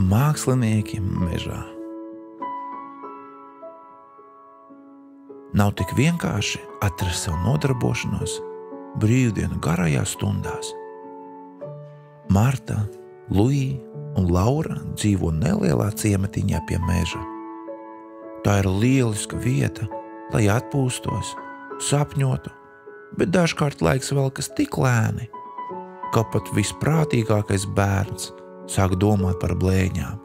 Mākslinieki mežā. Nav tik vienkārši atrast sev nodarbošanos brīvdienu garajās stundās. Marta, Luija un Laura dzīvo nelielā ciematiņā pie meža. Tā ir lieliska vieta, lai atpūstos, sapņotu, bet dažkārt laiks velkas tik lēni, ka pat visprātīgākais bērns sāk domāt par blēņām.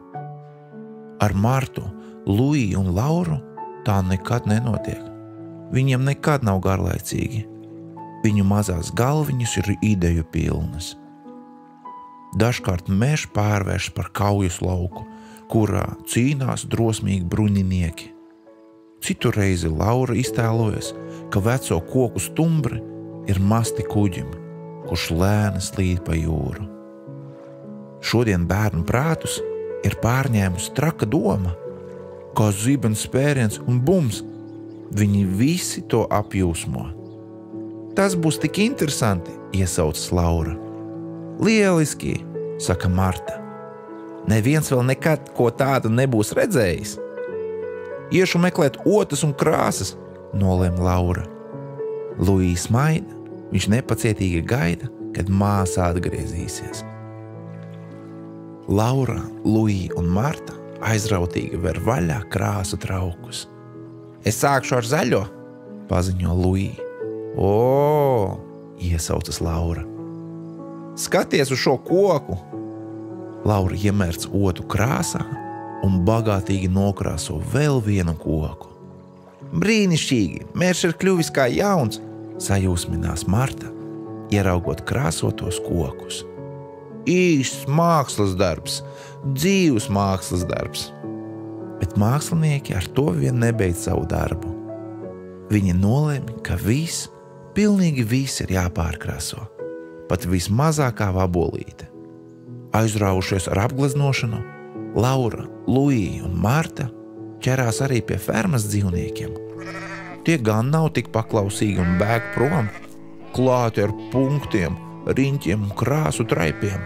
Ar Martu, Luiju un Lauru tā nekad nenotiek. Viņiem nekad nav garlaicīgi. Viņu mazās galviņas ir ideju pilnas. Dažkārt mežs pārvērš par kaujas lauku, kurā cīnās drosmīgi bruņinieki. Citu reizi Laura iztēlojas, ka veco koku stumbri ir masti kuģim, kurš lēni slīd pa jūru. Šodien bērnu prātus ir pārņēmusi traka doma, kā zibens spēriens un bums. Viņi visi to apjūsmo. Tas būs tik interesanti, iesaucas Laura. Lieliski, saka Marta. Neviens vēl nekad ko tādu nebūs redzējis. Iešu meklēt otas un krāsas, nolēma Laura. Luija smaida, viņš nepacietīgi gaida, kad māsa atgriezīsies. Laura, Luija un Marta aizrautīgi ver vaļā krāsu traukus. Es sākšu ar zaļo, paziņo Luija. O, iesaucas Laura. Skaties uz šo koku! Laura iemērc otu krāsā un bagātīgi nokrāso vēl vienu koku. Brīnišķīgi, mežs ir kļuvis kā jauns, sajūsminās Marta, ieraugot krāsotos kokus. Īsts mākslas darbs, dzīvs mākslas darbs. Bet mākslinieki ar to vien nebeidz savu darbu. Viņi nolēma, ka viss, pilnīgi viss ir jāpārkrāso, pat vismazākā vabolīte. Aizraujušies ar apgleznošanu, Laura, Luija un Marta ķerās arī pie fermas dzīvniekiem. Tie gan nav tik paklausīgi un bēg prom, klāti ar punktiem, riņķiem un krāsu traipiem.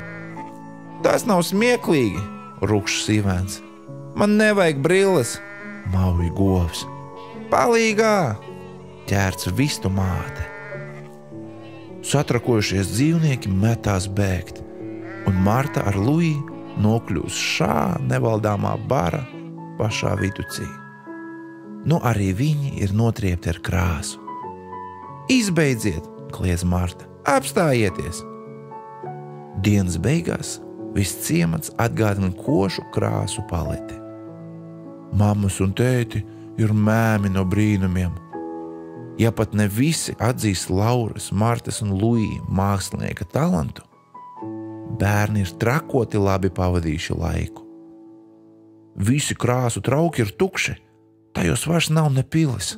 Tas nav smieklīgi, rukšs Sīvēns. Man nevajag brilles, mauj govs. Palīgā, ķērts vistu māte. Satrakojušies dzīvnieki metās bēgt, un Marta ar Luiju nokļūs šā nevaldāmā bara pašā viducī. Nu arī viņi ir notriepti ar krāsu. Izbeidziet, kliedz Marta, apstājieties! Dienas beigās viss ciemats atgādina košu krāsu paleti. Mammas un tēti ir mēmi no brīnumiem. Ja pat ne visi atzīst Lauras, Martas un Luija mākslinieka talantu, bērni ir trakoti labi pavadījuši laiku. Visi krāsu trauki ir tukši, tajos vairs nav ne pilis.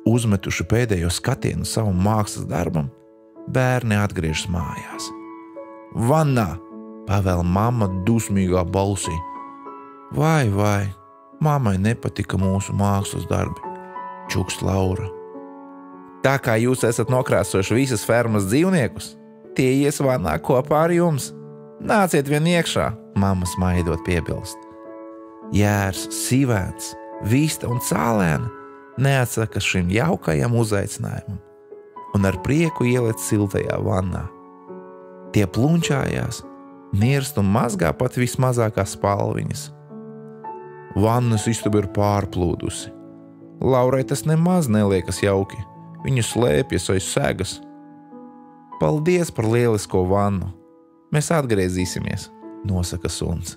Uzmetuši pēdējo skatienu savam mākslas darbam, bērni atgriežas mājās. Vannā, pavēl mamma dusmīgā balsī. Vai, mammai nepatika mūsu mākslas darbi, čukst Laura. Tā kā jūs esat nokrāsojuši visas fermas dzīvniekus, tie ies vannā kopā ar jums. Nāciet vien iekšā, mamma smaidot piebilst. Jērs, Sīvēns, Vista un Cālēna neatsaka šim jaukajam uzaicinājumam un ar prieku ielec siltajā vannā. Tie plunčājās, nirst un mazgā pat vismazākās spalviņas. Vannas istaba ir pārplūdusi. Laurai tas nemaz neliekas jauki. Viņa slēpjas aiz segas. Paldies par lielisko vannu. Mēs atgriezīsimies, nosaka suns.